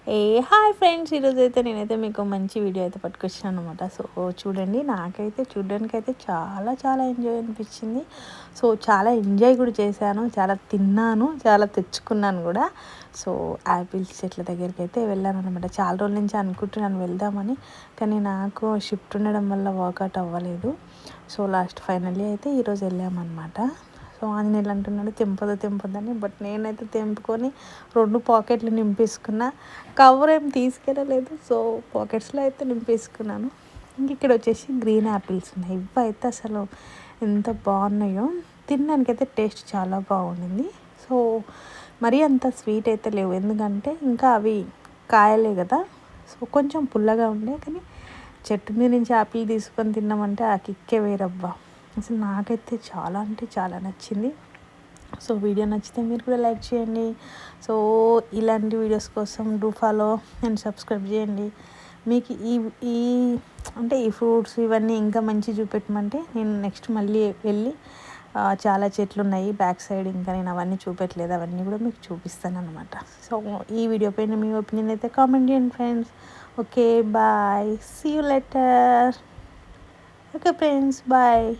ఏ hi friends, ఈరోజైతే నేనైతే మీకు మంచి వీడియో అయితే పట్టుకొచ్చాను అనమాట. సో చూడండి, నాకైతే చూడడానికైతే చాలా చాలా ఎంజాయ్ అనిపించింది. సో చాలా ఎంజాయ్ కూడా చేశాను, చాలా తిన్నాను, చాలా తెచ్చుకున్నాను కూడా. సో యాపిల్స్ చెట్ల దగ్గరికి అయితే వెళ్ళాను అనమాట. చాలా రోజుల నుంచి అనుకుంటున్నాను వెళ్దామని, కానీ నాకు షిఫ్ట్ ఉండడం వల్ల వర్కౌట్ అవ్వలేదు. సో లాస్ట్ ఫైనల్లీ అయితే ఈరోజు వెళ్ళామన్నమాట. సో ఆంజనేయులు అంటున్నాడు తెంపొద్దని, బట్ నేనైతే తెంపుకొని 2 పాకెట్లు నింపేసుకున్నా. కవర్ ఏం తీసుకెళ్ళలేదు, సో పాకెట్స్లో అయితే నింపేసుకున్నాను. ఇంక ఇక్కడ వచ్చేసి గ్రీన్ యాపిల్స్ ఉన్నాయి. ఇవి అయితే అసలు ఎంత బాగున్నాయో, తినడానికైతే టేస్ట్ చాలా బాగుండింది. సో మరీ అంత స్వీట్ అయితే లేవు, ఎందుకంటే ఇంకా అవి కాయలే కదా. సో కొంచెం పుల్లగా ఉండే, కానీ చెట్టు మీద నుంచి యాపిల్ తీసుకొని తిన్నామంటే ఆ కిక్కే వేరబ్బా. అసలు నాకైతే చాలా అంటే చాలా నచ్చింది. సో వీడియో నచ్చితే మీరు కూడా లైక్ చేయండి. సో ఇలాంటి వీడియోస్ కోసం డూ ఫాలో అండ్ సబ్స్క్రైబ్ చేయండి. మీకు ఈ ఈ అంటే ఈ ఫ్రూట్స్ ఇవన్నీ ఇంకా మంచి చూపెట్టమంటే నేను నెక్స్ట్ మళ్ళీ వెళ్ళి చాలా చెట్లు ఉన్నాయి బ్యాక్ సైడ్, ఇంకా నేను అవన్నీ చూపెట్టలేదు, అవన్నీ కూడా మీకు చూపిస్తాను అనమాట. సో ఈ వీడియో పైన మీ ఒపీనియన్ అయితే కామెంట్ చేయండి friends. Okay bye, see you later. Okay friends, bye.